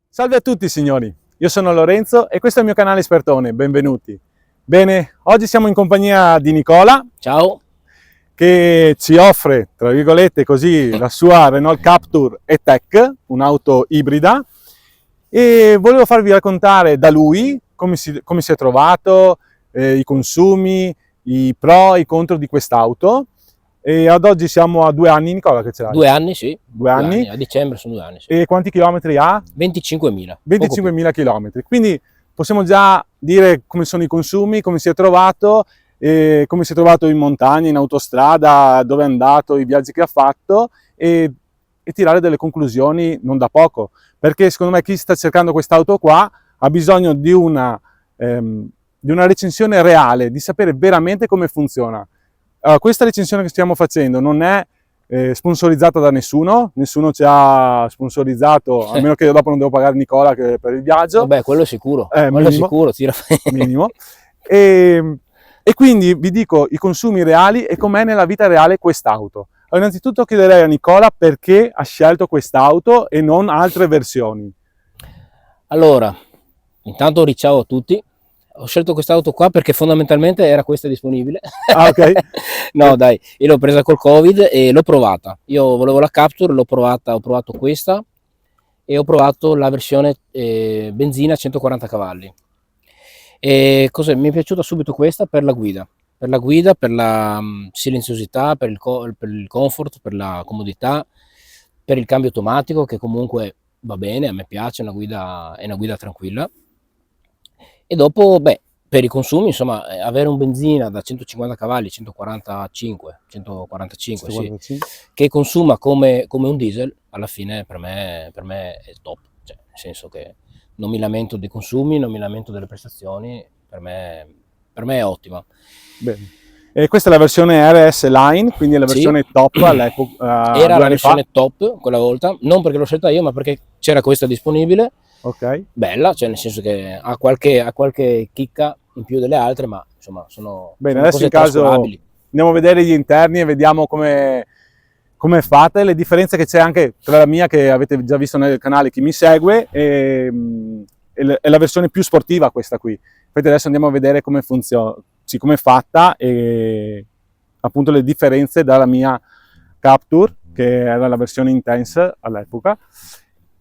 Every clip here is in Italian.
Salve a tutti signori, io sono Lorenzo e questo è il mio canale Espertone, benvenuti. Bene, oggi siamo in compagnia di Nicola. Ciao. Che ci offre, tra virgolette così, la sua Renault Captur E-Tech, un'auto ibrida, e volevo farvi raccontare da lui come si è trovato, i consumi, i pro e i contro di quest'auto. E ad oggi siamo a 2 anni, Nicola, che ce l'hai? 2 anni, sì. 2 anni. A dicembre sono 2 anni, sì. E quanti chilometri ha? 25.000. 25.000 chilometri. Quindi possiamo già dire come sono i consumi, come si è trovato, come si è trovato in montagna, in autostrada, dove è andato, i viaggi che ha fatto e tirare delle conclusioni non da poco, perché secondo me chi sta cercando quest'auto qua ha bisogno di una recensione reale, di sapere veramente come funziona. Questa recensione che stiamo facendo non è sponsorizzata da nessuno ci ha sponsorizzato, almeno che dopo non devo pagare Nicola per il viaggio. Vabbè, quello è sicuro, minimo, è sicuro, tira minimo. E quindi vi dico i consumi reali e com'è nella vita reale quest'auto. Allora, innanzitutto chiederei a Nicola perché ha scelto quest'auto e non altre versioni. Allora, intanto ciao a tutti. Ho scelto quest'auto qua perché fondamentalmente era questa disponibile. Ah, ok. No, dai, io l'ho presa col Covid e l'ho provata. Io volevo la Captur, ho provato questa e ho provato la versione benzina 140 cavalli. E mi è piaciuta subito questa per la guida, per la silenziosità, per il comfort, per la comodità, per il cambio automatico che comunque va bene, a me piace, è una guida tranquilla. E dopo, beh, per i consumi, insomma, avere un benzina da 150 cavalli, 145, sì, che consuma come un diesel, alla fine per me è top. Cioè, nel senso che non mi lamento dei consumi, non mi lamento delle prestazioni, per me è ottima. Bene. E questa è la versione RS Line, quindi è la versione sì, top all'epoca. Era la versione top quella volta, non perché l'ho scelta io, ma perché c'era questa disponibile. Ok. Bella, cioè nel senso che ha qualche chicca in più delle altre, ma insomma sono adesso cose in caso trascurabili. andiamo a vedere gli interni e vediamo come è fatta e le differenze che c'è anche tra la mia, che avete già visto nel canale chi mi segue, e la versione più sportiva, questa qui. Infatti adesso andiamo a vedere come funziona, come è fatta e appunto le differenze dalla mia Captur, che era la versione Intense all'epoca,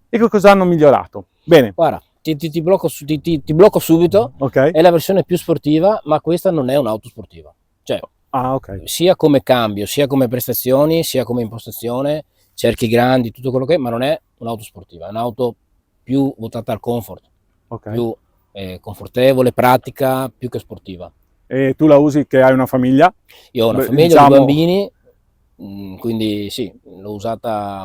e che cosa hanno migliorato. Bene. Guarda, ti blocco subito. Okay. È la versione più sportiva, ma questa non è un'auto sportiva. Cioè, okay. Sia come cambio, sia come prestazioni, sia come impostazione, cerchi grandi, tutto quello che è, ma non è un'auto sportiva, è un'auto più votata al comfort, okay. Più confortevole, pratica, più che sportiva. E tu la usi che hai una famiglia? Io ho una famiglia, ho 2 bambini, quindi sì, l'ho usata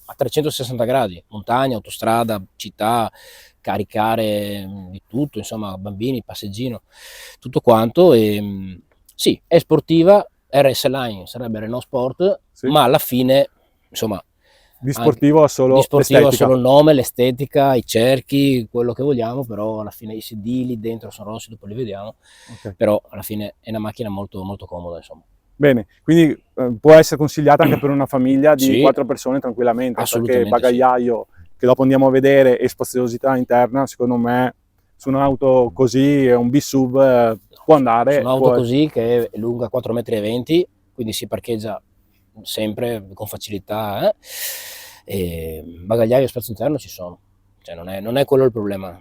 a 360 gradi, montagna, autostrada, città, caricare di tutto, insomma, bambini, passeggino, tutto quanto. E sì, è sportiva, RS Line sarebbe Renault Sport, sì, ma alla fine, insomma, di sportivo ha solo il nome, l'estetica, i cerchi, quello che vogliamo, però alla fine i sedili dentro sono rossi, dopo li vediamo, okay, però alla fine è una macchina molto, molto comoda, insomma. Bene, quindi può essere consigliata anche per una famiglia di 4 persone tranquillamente, perché bagagliaio, sì, che dopo andiamo a vedere, e spaziosità interna, secondo me su un'auto così, un B-Sub può andare. Su un'auto così che è lunga 4,20 m, quindi si parcheggia sempre con facilità, e bagagliaio e spazio interno ci sono, cioè non è quello il problema.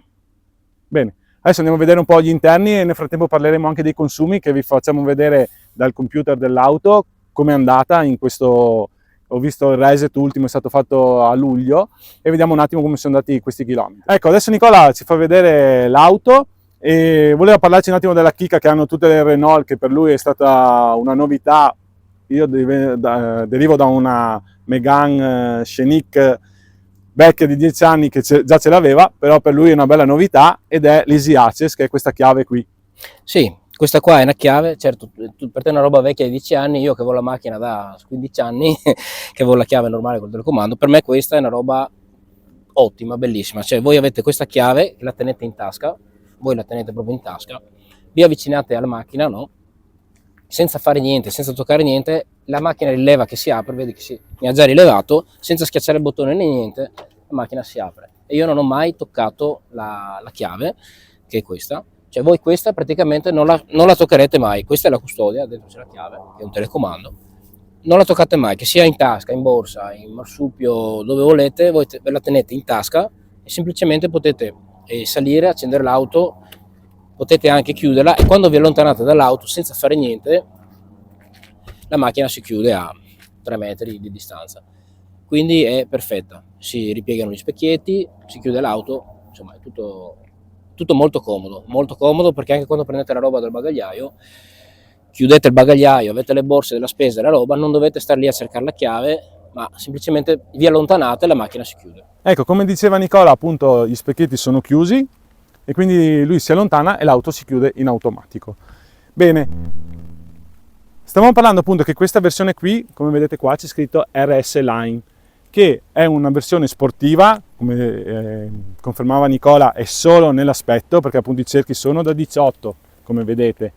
Bene, adesso andiamo a vedere un po' gli interni e nel frattempo parleremo anche dei consumi, che vi facciamo vedere dal computer dell'auto come è andata in questo. Ho visto il reset ultimo, è stato fatto a luglio, e vediamo un attimo come sono andati questi chilometri. Ecco, adesso Nicola ci fa vedere l'auto e voleva parlarci un attimo della chicca che hanno tutte le Renault, che per lui è stata una novità. Io derivo da una Megane Scenic vecchia di 10 anni che già ce l'aveva, però per lui è una bella novità, ed è l'Easy Access, che è questa chiave qui. Sì, questa qua è una chiave, certo, per te è una roba vecchia di 10 anni, io che avevo la macchina da 15 anni, che avevo la chiave normale col telecomando, per me questa è una roba ottima, bellissima. Cioè voi avete questa chiave, la tenete in tasca, voi la tenete proprio in tasca, vi avvicinate alla macchina, no? senza fare niente, senza toccare niente, la macchina rileva che si apre, vedi che mi ha già rilevato, senza schiacciare il bottone né niente, la macchina si apre. E io non ho mai toccato la chiave, che è questa. Cioè voi questa praticamente non la toccherete mai, questa è la custodia, dentro c'è la chiave, che è un telecomando. Non la toccate mai, che sia in tasca, in borsa, in marsupio, dove volete, voi ve la tenete in tasca e semplicemente potete salire, accendere l'auto, potete anche chiuderla e quando vi allontanate dall'auto senza fare niente, la macchina si chiude a 3 metri di distanza. Quindi è perfetta, si ripiegano gli specchietti, si chiude l'auto, insomma è tutto molto comodo perché anche quando prendete la roba dal bagagliaio, chiudete il bagagliaio, avete le borse della spesa e la roba, non dovete stare lì a cercare la chiave, ma semplicemente vi allontanate e la macchina si chiude. Ecco, come diceva Nicola, appunto gli specchietti sono chiusi e quindi lui si allontana e l'auto si chiude in automatico. Bene, stavamo parlando appunto che questa versione qui, come vedete qua, c'è scritto RS Line, che è una versione sportiva, come confermava Nicola, è solo nell'aspetto, perché appunto i cerchi sono da 18, come vedete,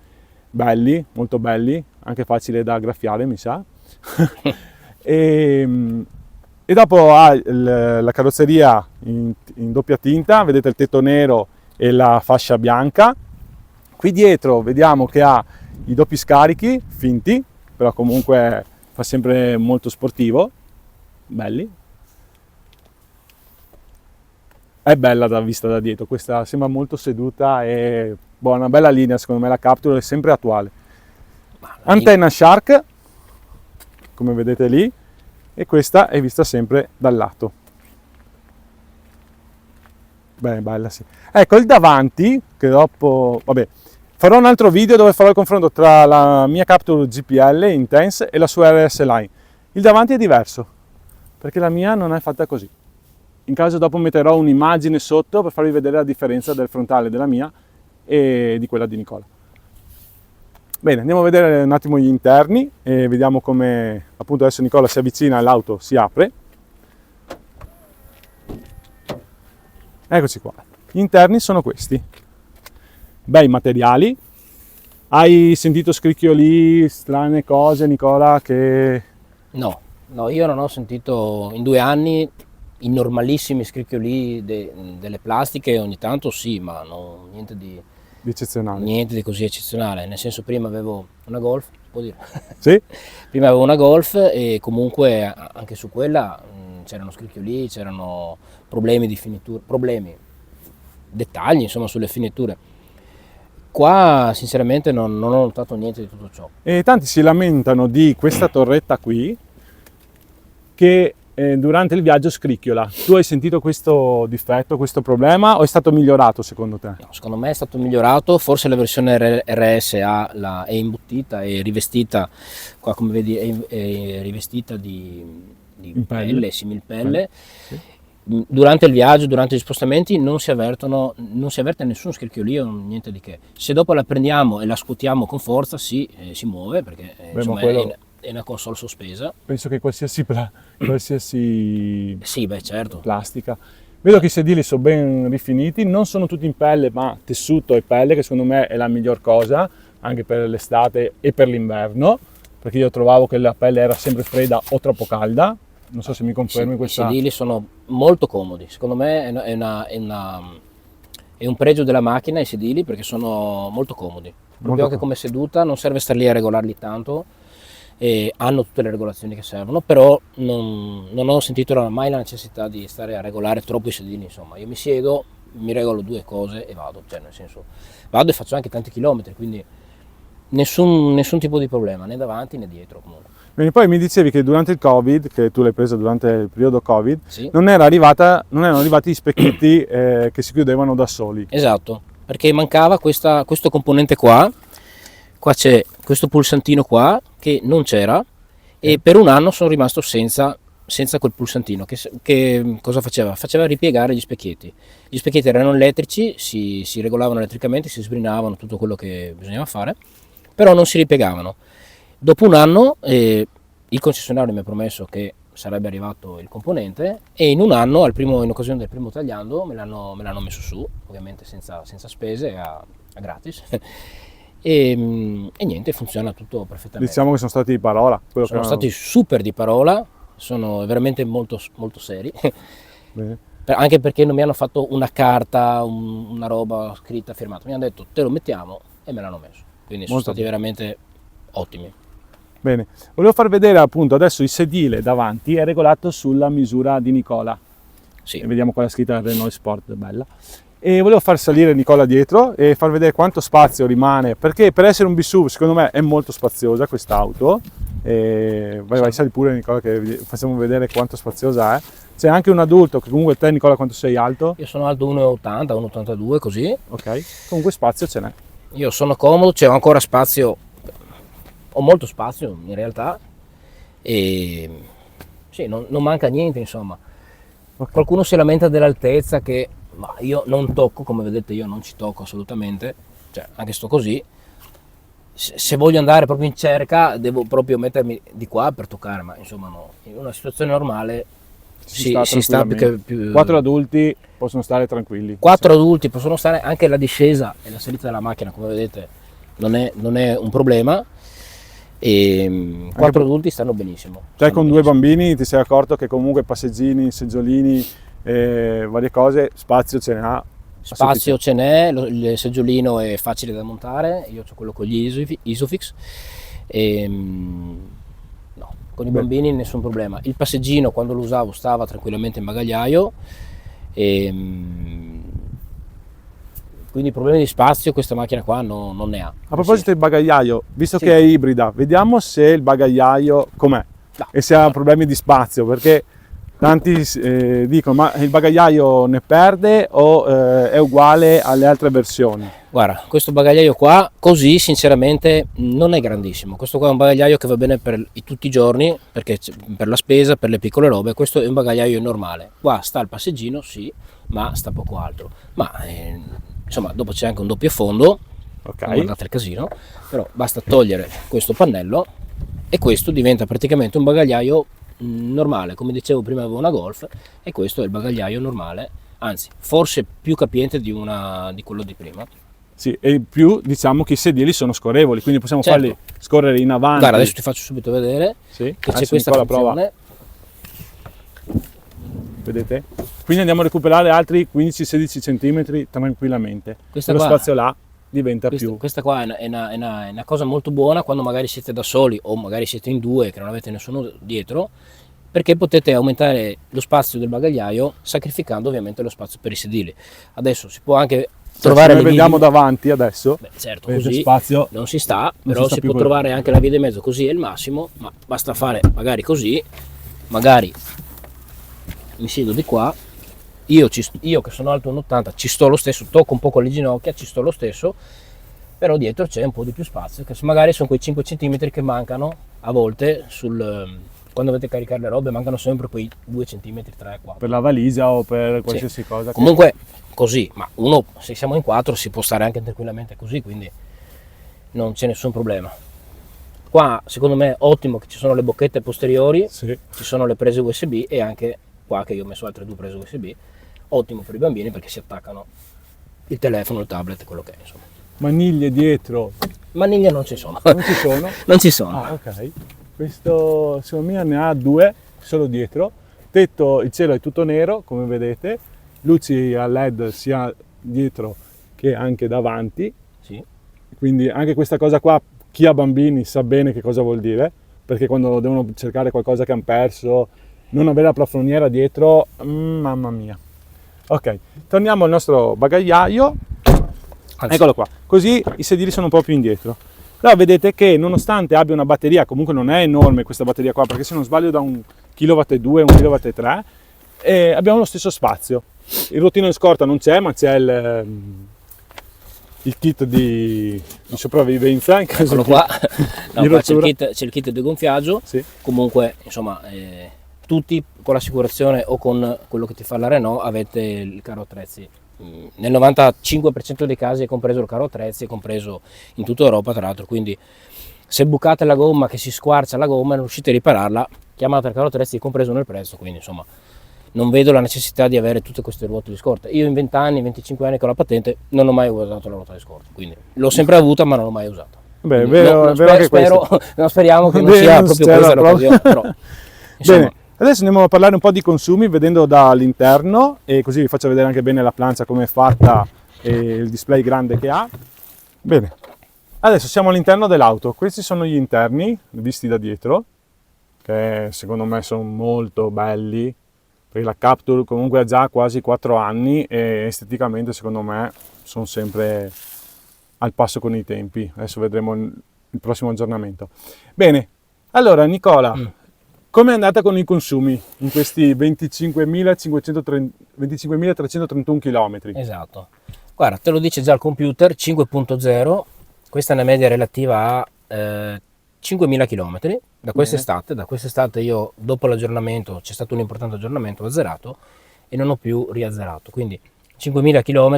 belli, molto belli, anche facile da graffiare mi sa. e dopo ha la carrozzeria in doppia tinta, vedete il tetto nero e la fascia bianca. Qui dietro vediamo che ha i doppi scarichi, finti, però comunque fa sempre molto sportivo, belli. È bella da vista da dietro, questa sembra molto seduta e una bella linea, secondo me la Captur è sempre attuale. Antenna Shark, come vedete lì, e questa è vista sempre dal lato. Beh, bella sì. Ecco il davanti, che dopo, vabbè, farò un altro video dove farò il confronto tra la mia Captur GPL Intense e la sua RS Line. Il davanti è diverso, perché la mia non è fatta così. In caso dopo metterò un'immagine sotto per farvi vedere la differenza del frontale della mia e di quella di Nicola. Bene, andiamo a vedere un attimo gli interni e vediamo come appunto adesso Nicola si avvicina e l'auto si apre. Eccoci qua, gli interni sono questi, bei materiali. Hai sentito scricchioli, strane cose Nicola che... No, io non ho sentito in 2 anni i normalissimi scricchioli delle plastiche, ogni tanto sì, ma no, niente di eccezionale. Niente di così eccezionale, nel senso prima avevo una Golf, si può dire? Sì? Prima avevo una Golf e comunque anche su quella c'erano scricchioli, c'erano problemi di finitura, dettagli insomma sulle finiture. Qua sinceramente non ho notato niente di tutto ciò. E tanti si lamentano di questa torretta qui che durante il viaggio scricchiola. Tu hai sentito questo difetto, questo problema o è stato migliorato secondo te? No, secondo me è stato migliorato, forse la versione RSA è imbottita e rivestita, qua come vedi è rivestita di pelle, similpelle. Sì. Durante il viaggio, durante gli spostamenti non si avverte nessun scricchiolio, niente di che. Se dopo la prendiamo e la scuotiamo con forza si muove perché insomma, è una console sospesa. Penso che qualsiasi sì, beh, certo. Plastica. Vedo che i sedili sono ben rifiniti, non sono tutti in pelle ma tessuto e pelle, che secondo me è la miglior cosa anche per l'estate e per l'inverno, perché io trovavo che la pelle era sempre fredda o troppo calda. Non so se mi confermi sì, questa... I sedili sono molto comodi, secondo me è un pregio della macchina i sedili perché sono molto comodi, proprio anche come seduta, non serve stare lì a regolarli tanto e hanno tutte le regolazioni che servono, però non ho sentito mai la necessità di stare a regolare troppo i sedili, insomma io mi siedo, mi regolo 2 cose e vado, cioè nel senso vado e faccio anche tanti chilometri, quindi nessun tipo di problema, né davanti né dietro comunque. Bene, poi mi dicevi che durante il Covid, che tu l'hai presa durante il periodo Covid, sì, non erano arrivati gli specchietti che si chiudevano da soli. Esatto, perché mancava questo componente qua c'è questo pulsantino qua che non c'era e per un anno sono rimasto senza quel pulsantino che cosa faceva? Faceva ripiegare gli specchietti. Gli specchietti erano elettrici, si regolavano elettricamente, si sbrinavano tutto quello che bisognava fare, però non si ripiegavano. Dopo un anno il concessionario mi ha promesso che sarebbe arrivato il componente e in un anno, in occasione del primo tagliando, me l'hanno messo su, ovviamente senza spese, a gratis. e niente, funziona tutto perfettamente. Diciamo che sono stati di parola. Sono stati super di parola, sono veramente molto, molto seri. Bene. Anche perché non mi hanno fatto una carta, una roba scritta, firmata, mi hanno detto te lo mettiamo e me l'hanno messo, quindi sono Molto stati veramente ottimi. Bene, volevo far vedere appunto adesso il sedile davanti è regolato sulla misura di Nicola. Sì. E vediamo qua la scritta Renault Sport, bella. E volevo far salire Nicola dietro e far vedere quanto spazio rimane, perché per essere un BSUV secondo me è molto spaziosa quest'auto. Vai, sali pure Nicola che facciamo vedere quanto spaziosa è. C'è anche un adulto, che comunque te Nicola quanto sei alto? Io sono alto 1,80, 1,82 così. Ok, comunque spazio ce n'è. Io sono comodo, c'è ancora spazio, ho molto spazio in realtà e sì, non manca niente insomma. Okay. Qualcuno si lamenta dell'altezza che ma io non tocco, come vedete io non ci tocco assolutamente, cioè anche sto così. Se voglio andare proprio in cerca devo proprio mettermi di qua per toccare, ma insomma no, in una situazione normale si sta più... 4 adulti possono stare tranquilli. 4 adulti possono stare, anche la discesa e la salita della macchina come vedete non è un problema e 4 adulti stanno benissimo. Cioè con 2 bambini ti sei accorto che comunque passeggini, seggiolini, varie cose, spazio ce n'ha. Spazio ce n'è, il seggiolino è facile da montare, io ho quello con gli Isofix e no, con i bambini nessun problema. Il passeggino quando lo usavo stava tranquillamente in bagagliaio e quindi problemi di spazio questa macchina qua non ne ha. A proposito del bagagliaio, visto che è ibrida, vediamo se il bagagliaio com'è e se ha problemi di spazio, perché tanti dicono ma il bagagliaio ne perde o è uguale alle altre versioni? Guarda, questo bagagliaio qua così sinceramente non è grandissimo, questo qua è un bagagliaio che va bene per tutti i giorni, perché per la spesa, per le piccole robe, questo è un bagagliaio normale. Qua sta il passeggino, sì, ma sta poco altro, ma insomma dopo c'è anche un doppio fondo, guardate il casino, però basta togliere questo pannello e questo diventa praticamente un bagagliaio normale. Come dicevo prima avevo una Golf e questo è il bagagliaio normale, anzi forse più capiente di quello di prima. Sì, e in più diciamo che i sedili sono scorrevoli, quindi possiamo farli scorrere in avanti. Guarda, adesso ti faccio subito vedere che c'è questa funzione. Vedete? Quindi andiamo a recuperare altri 15-16 cm tranquillamente. Lo spazio là diventa più. Questa qua è una cosa molto buona quando magari siete da soli o magari siete in due che non avete nessuno dietro, perché potete aumentare lo spazio del bagagliaio sacrificando ovviamente lo spazio per i sedili. Adesso si può anche trovare se noi vediamo davanti adesso, certo, così spazio non si sta, però si può trovare anche la via di mezzo, così è il massimo, ma basta fare magari così, magari mi siedo di qua, io che sono alto 1,80 ci sto lo stesso, tocco un po' con le ginocchia, ci sto lo stesso, però dietro c'è un po' di più spazio, che magari sono quei 5 cm che mancano a volte quando dovete caricare le robe, mancano sempre quei 2 cm, 3, 4. Per la valigia o per qualsiasi cosa. Comunque così, ma se siamo in 4 si può stare anche tranquillamente così, quindi non c'è nessun problema. Qua secondo me è ottimo che ci sono le bocchette posteriori, ci sono le prese USB e anche qua che io ho messo altre 2 prese USB, ottimo per i bambini perché si attaccano il telefono, il tablet, quello che è insomma. Maniglie dietro? Maniglie non ci sono. Non ci sono? Non ci sono. Ah, ok. Questo secondo me ne ha 2 solo dietro. Tetto, il cielo è tutto nero come vedete, luci a LED sia dietro che anche davanti. Sì. Quindi anche questa cosa qua chi ha bambini sa bene che cosa vuol dire, perché quando devono cercare qualcosa che hanno perso, non avere la plafoniera dietro, mamma mia. Ok, torniamo al nostro bagagliaio. Eccolo qua, così i sedili sono un po' più indietro. Però vedete che nonostante abbia una batteria, comunque non è enorme questa batteria qua, perché se non sbaglio da 1,2 kW, 1,3 kW, abbiamo lo stesso spazio. Il ruotino in scorta non c'è, ma c'è il kit di sopravvivenza in caso qua. No, qua c'è il kit di gonfiaggio, comunque insomma tutti con l'assicurazione o con quello che ti fa la Renault avete il carro attrezzi. Nel 95% dei casi è compreso il carro attrezzi, è compreso in tutta Europa tra l'altro, quindi se bucate la gomma, che si squarcia la gomma e non riuscite a ripararla, chiamate il carro attrezzi, è compreso nel prezzo, quindi insomma non vedo la necessità di avere tutte queste ruote di scorta. Io in 20 anni, 25 anni con la patente non ho mai usato la ruota di scorta, quindi l'ho sempre avuta ma non l'ho mai usata. Beh, è Quindi vero, è vero anche spero, no, speriamo che non Bene, sia proprio c'era questa proprio. l'occasione, però insomma, Bene, adesso andiamo a parlare un po' di consumi vedendo dall'interno e così vi faccio vedere anche bene la plancia come è fatta e il display grande che ha. Bene, adesso siamo all'interno dell'auto, questi sono gli interni visti da dietro, che secondo me sono molto belli, perché la Captur comunque ha già quasi 4 anni e esteticamente secondo me sono sempre al passo con i tempi. Adesso vedremo il prossimo aggiornamento. Bene, allora Nicola, come è andata con i consumi in questi 25.331 km? esatto. Guarda, te lo dice già il computer, 5.0, questa è una media relativa a 5.000 km da quest'estate. Da quest'estate io, dopo l'aggiornamento, c'è stato un importante aggiornamento, ho azzerato e non ho più riazzerato. Quindi 5.000 km,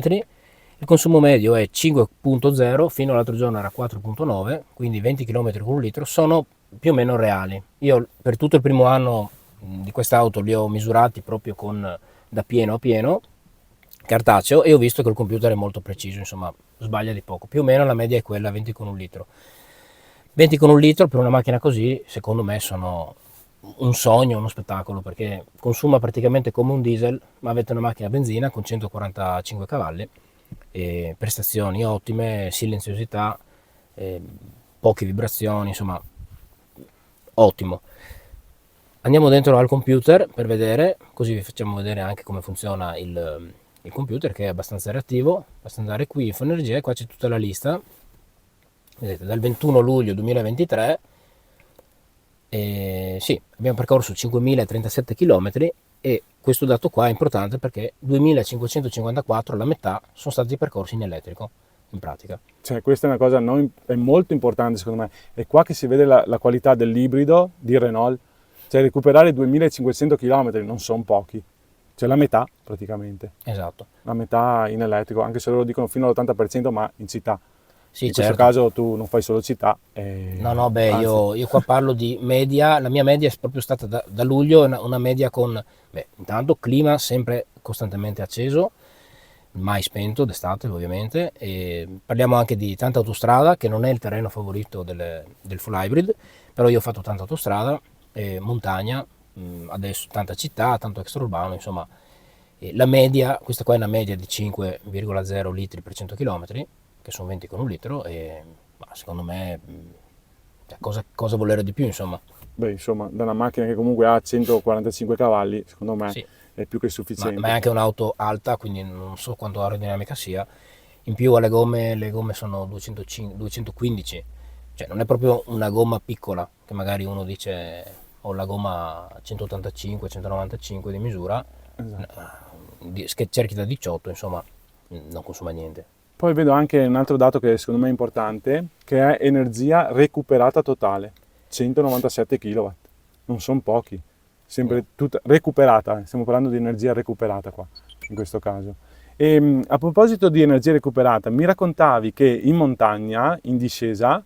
il consumo medio è 5.0, fino all'altro giorno era 4.9, quindi 20 km con un litro, sono più o meno reali. Io per tutto il primo anno di quest'auto li ho misurati proprio da pieno a pieno, cartaceo, e ho visto che il computer è molto preciso, insomma sbaglia di poco, più o meno la media è quella, 20 con un litro. 20 con un litro per una macchina così secondo me sono un sogno, uno spettacolo, perché consuma praticamente come un diesel, ma avete una macchina a benzina con 145 cavalli e prestazioni ottime, silenziosità, poche vibrazioni, insomma ottimo. Andiamo dentro al computer per vedere, così vi facciamo vedere anche come funziona il computer, che è abbastanza reattivo. Basta andare qui, info energia, e qua c'è tutta la lista. Vedete, dal 21 luglio 2023 sì, abbiamo percorso 5.037 km e questo dato qua è importante perché 2.554, la metà, sono stati percorsi in elettrico, in pratica. Cioè, questa è una cosa è molto importante secondo me. È qua che si vede la qualità dell'ibrido di Renault. Cioè, recuperare 2.500 km non sono pochi. Cioè, la metà praticamente. Esatto. La metà in elettrico, anche se loro dicono fino all'80%, ma in città. Sì, in certo. questo caso tu non fai solo città. No, beh, io qua parlo di media, la mia media è proprio stata da luglio, una media con, intanto clima sempre costantemente acceso, mai spento d'estate ovviamente, e parliamo anche di tanta autostrada, che non è il terreno favorito del full hybrid, però io ho fatto tanta autostrada, montagna, adesso tanta città, tanto extraurbano, insomma, la media, questa qua è una media di 5,0 litri per 100 km, che sono 20 con un litro, e secondo me cosa volere di più, insomma. Beh, insomma, da una macchina che comunque ha 145 cavalli, secondo me Sì, è più che sufficiente. ma è anche un'auto alta, quindi non so quanto aerodinamica sia. In più le gomme sono 215, cioè non è proprio una gomma piccola, che magari uno dice ho la gomma 185-195 di misura, che cerchi da 18, insomma, non consuma niente. Poi vedo anche un altro dato che secondo me è importante, che è energia recuperata totale, 197 kW. Non sono pochi, sempre tutta recuperata, stiamo parlando di energia recuperata qua, in questo caso. E a proposito di energia recuperata, mi raccontavi che in montagna, in discesa,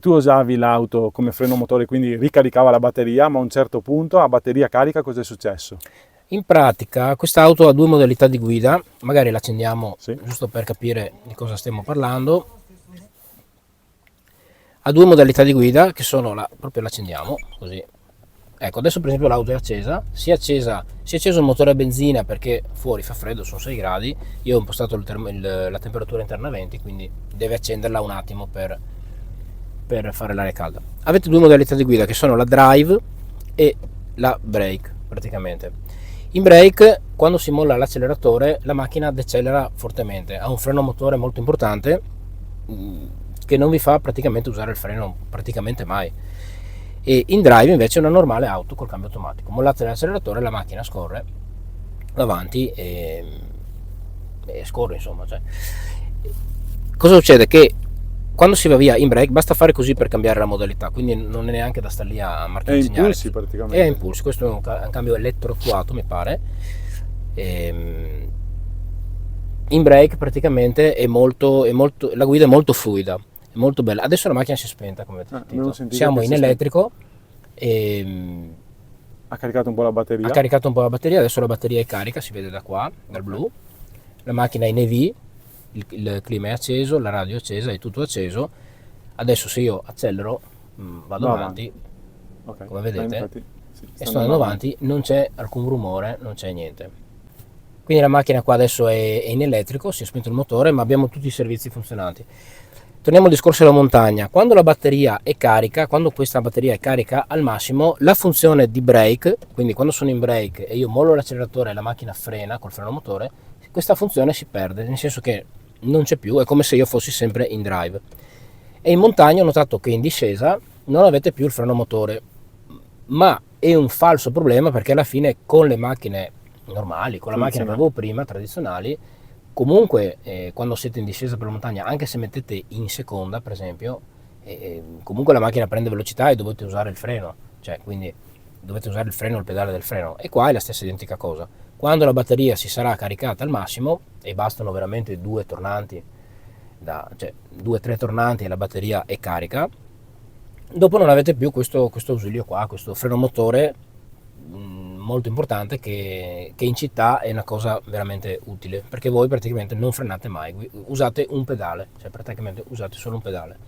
tu usavi l'auto come freno motore, quindi ricaricava la batteria, ma a un certo punto a batteria carica cosa è successo? In pratica quest'auto ha due modalità di guida, magari l'accendiamo Sì. giusto per capire di cosa stiamo parlando. Ha due modalità di guida che sono proprio l'accendiamo così. Ecco, adesso per esempio l'auto è accesa, si è acceso il motore a benzina perché fuori fa freddo, sono 6 gradi, io ho impostato la temperatura interna a 20, quindi deve accenderla un attimo per fare l'aria calda. Avete due modalità di guida che sono la drive e la brake praticamente. In brake, quando si molla l'acceleratore, la macchina decelera fortemente, ha un freno motore molto importante che non vi fa praticamente usare il freno praticamente mai. E in drive invece è una normale auto col cambio automatico. Mollate l'acceleratore, la macchina scorre avanti e scorre, insomma. Cioè. Cosa succede? Che quando si va via in brake basta fare così per cambiare la modalità, quindi non è neanche da stare lì a marcare il segnale. È impulsi praticamente. È a impulsi, questo è un cambio elettroattuato mi pare. In brake praticamente la guida è molto fluida, è molto bella. Adesso la macchina si è spenta, come avete sentito. Siamo in elettrico e Ha caricato un po' la batteria. Ha caricato un po' la batteria, adesso la batteria è carica, si vede da qua, dal blu. La macchina è in EV, il clima è acceso, la radio è accesa, è tutto acceso. Adesso se io accelero, vado Va avanti, Ok. come vedete, Infatti, sì, e sto andando avanti, non c'è alcun rumore, non c'è niente. Quindi la macchina qua adesso è in elettrico, si è spento il motore, ma abbiamo tutti i servizi funzionanti. Torniamo al discorso della montagna. Quando la batteria è carica, quando questa batteria è carica al massimo, la funzione di brake, quindi quando sono in brake e io mollo l'acceleratore e la macchina frena col freno motore, questa funzione si perde, nel senso che non c'è più, è come se io fossi sempre in drive. E in montagna ho notato che in discesa non avete più il freno motore, ma è un falso problema perché alla fine con le macchine normali, con la macchina che avevo prima, tradizionali, comunque quando siete in discesa per la montagna, anche se mettete in seconda per esempio, comunque la macchina prende velocità e dovete usare il freno, cioè quindi dovete usare il freno, il pedale del freno, e qua è la stessa identica cosa. Quando la batteria si sarà caricata al massimo e bastano veramente due tornanti, cioè 2-3 tornanti e la batteria è carica, dopo non avete più questo ausilio qua, questo freno motore molto importante che in città è una cosa veramente utile, perché voi praticamente non frenate mai, usate un pedale, cioè praticamente usate solo un pedale.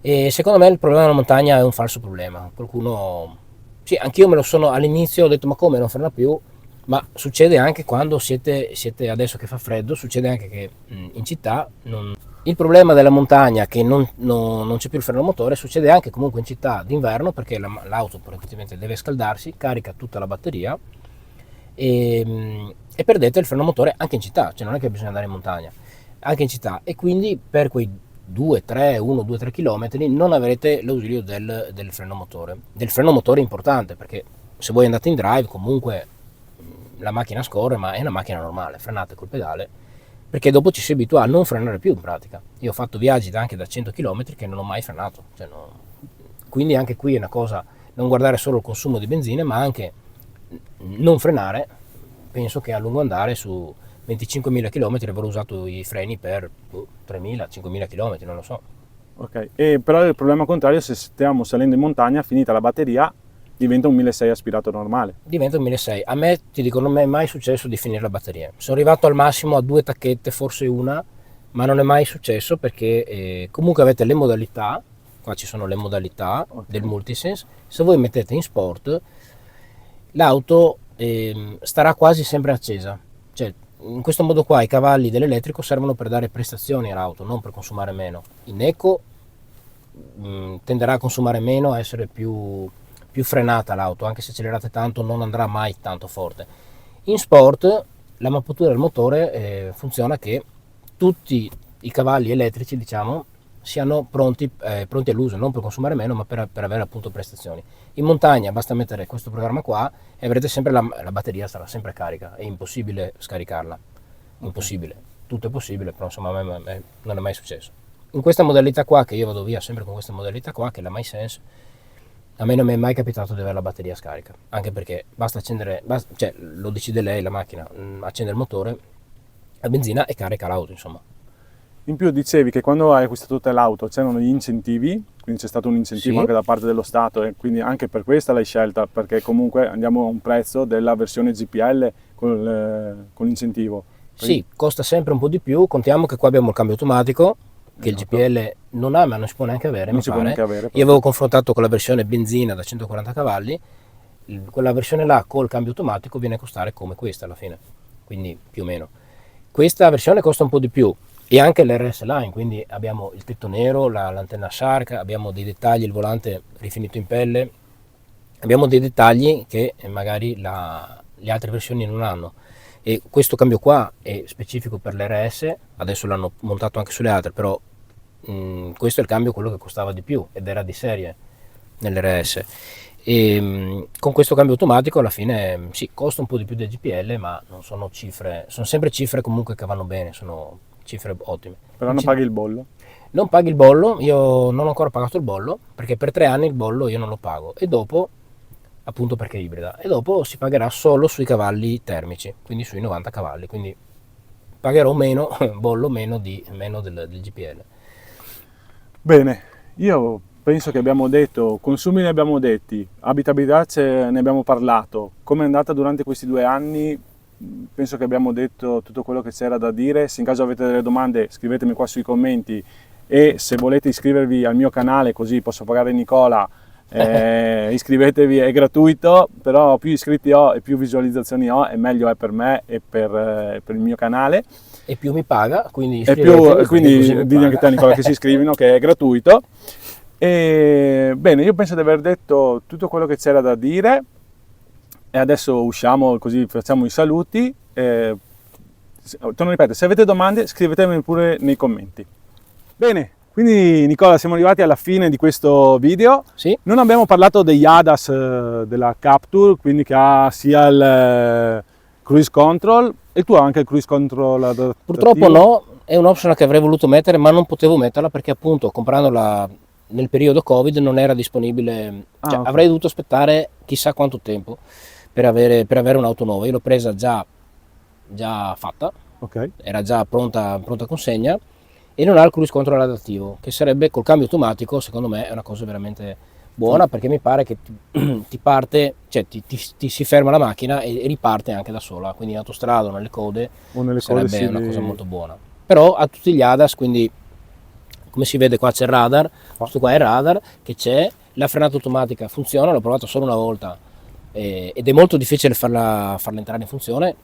E secondo me il problema della montagna è un falso problema. Qualcuno, sì, anch'io me lo sono all'inizio, ho detto ma come non frena più, ma succede anche quando siete adesso che fa freddo, succede anche che in città il problema della montagna è che non c'è più il freno motore, succede anche comunque in città d'inverno perché l'auto praticamente deve scaldarsi, carica tutta la batteria e perdete il freno motore anche in città, cioè non è che bisogna andare in montagna, anche in città, e quindi per quei 2-3 km non avrete l'ausilio del freno motore. Del freno motore importante perché se voi andate in drive comunque la macchina scorre, ma è una macchina normale, frenate col pedale, perché dopo ci si abitua a non frenare più in pratica. Io ho fatto viaggi anche da 100 km che non ho mai frenato, cioè quindi anche qui è una cosa, non guardare solo il consumo di benzina, ma anche non frenare. Penso che a lungo andare su 25.000 km avrò usato i freni per 3.000-5.000 km, non lo so. Ok, e però il problema contrario, se stiamo salendo in montagna, finita la batteria, diventa un 1600 aspirato normale. Diventa un 1600. A me, ti dico, non mi è mai successo di finire la batteria. Sono arrivato al massimo a 2 tacchette, forse una, ma non è mai successo perché comunque avete le modalità, qua ci sono le modalità del multisense. Se voi mettete in sport, l'auto starà quasi sempre accesa. Cioè, in questo modo qua i cavalli dell'elettrico servono per dare prestazioni all'auto, non per consumare meno. In eco tenderà a consumare meno, a essere più frenata l'auto, anche se accelerate tanto non andrà mai tanto forte. In sport la mappatura del motore funziona che tutti i cavalli elettrici, diciamo, siano pronti all'uso, non per consumare meno, ma per avere appunto prestazioni. In montagna basta mettere questo programma qua e avrete sempre la batteria sarà sempre carica, è impossibile scaricarla, impossibile. Tutto è possibile, però insomma a me non è mai successo. In questa modalità qua, che io vado via sempre con questa modalità qua, che è la MySense, a me non mi è mai capitato di avere la batteria scarica, anche perché basta accendere, cioè lo decide lei la macchina, accende il motore, la benzina e carica l'auto, insomma. In più dicevi che quando hai acquistato te l'auto c'erano gli incentivi, quindi c'è stato un incentivo Sì. anche da parte dello Stato e quindi anche per questa l'hai scelta, perché comunque andiamo a un prezzo della versione GPL con l'incentivo. Sì, costa sempre un po' di più, contiamo che qua abbiamo il cambio automatico, che il GPL non ha, ma non si può neanche avere, Non si può neanche avere. Io avevo confrontato con la versione benzina da 140 cavalli, quella versione là col cambio automatico viene a costare come questa alla fine, quindi più o meno. Questa versione costa un po' di più e anche l'RS Line, quindi abbiamo il tetto nero, l'antenna Shark, abbiamo dei dettagli, il volante rifinito in pelle, abbiamo dei dettagli che magari le altre versioni non hanno. E questo cambio qua è specifico per l'RS, adesso l'hanno montato anche sulle altre, però questo è il cambio quello che costava di più ed era di serie nell'RS. E con questo cambio automatico alla fine sì, costa un po' di più del GPL, ma non sono cifre, sono sempre cifre comunque che vanno bene, sono cifre ottime. Però non paghi il bollo? Non paghi il bollo, io non ho ancora pagato il bollo, perché per 3 anni il bollo io non lo pago, e dopo, appunto perché è ibrida, e dopo si pagherà solo sui cavalli termici, quindi sui 90 cavalli, quindi pagherò meno bollo, meno del GPL. Bene, io penso che abbiamo detto, consumi ne abbiamo detti, abitabilità ne abbiamo parlato. Come è andata durante questi 2 anni? Penso che abbiamo detto tutto quello che c'era da dire. Se in caso avete delle domande scrivetemi qua sui commenti, e se volete iscrivervi al mio canale così posso pagare Nicola, iscrivetevi, è gratuito, però più iscritti ho e più visualizzazioni ho e meglio è per me e per il mio canale. E più mi paga, quindi E quindi digli anche te Nicola che si iscrivino, che è gratuito. E bene, io penso di aver detto tutto quello che c'era da dire e adesso usciamo, così facciamo i saluti. Torno a ripetere, se avete domande scrivetemi pure nei commenti. Bene, quindi Nicola, siamo arrivati alla fine di questo video. Sì. Non abbiamo parlato degli ADAS della Captur, quindi che ha sia il cruise control e tu hai anche il cruise control adattativo. Purtroppo no, è un'option che avrei voluto mettere ma non potevo metterla perché appunto comprandola nel periodo Covid non era disponibile, cioè, okay. Avrei dovuto aspettare chissà quanto tempo per avere un'auto nuova. Io l'ho presa già fatta, Okay. era già pronta consegna e non ha il cruise control adattivo, che sarebbe col cambio automatico, secondo me è una cosa veramente buona, perché mi pare che ti parte, cioè ti si ferma la macchina e riparte anche da sola, quindi in autostrada o nelle code sarebbe sì, una cosa molto buona. Però ha tutti gli ADAS, quindi come si vede qua c'è il radar, questo qua è il radar che c'è, la frenata automatica funziona, l'ho provato solo una volta ed è molto difficile farla entrare in funzione,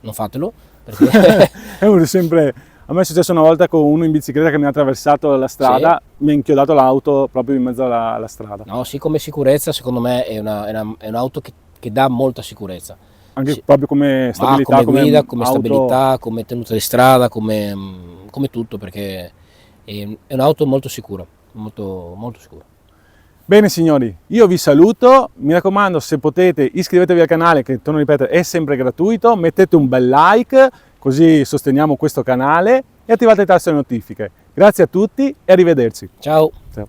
non fatelo, perché è sempre. A me è successo una volta con uno in bicicletta che mi ha attraversato la strada, sì. Mi ha inchiodato l'auto proprio in mezzo alla strada. No, sì, come sicurezza secondo me è un'auto che dà molta sicurezza. Anche sì. proprio come stabilità, come guida, come auto... stabilità, come tenuta di strada, come tutto, perché è un'auto molto sicura, molto, molto sicura. Bene signori, io vi saluto, mi raccomando, se potete iscrivetevi al canale che, torno a ripetere, è sempre gratuito, mettete un bel like, così sosteniamo questo canale e attivate le tasse e notifiche. Grazie a tutti e arrivederci. Ciao. Ciao.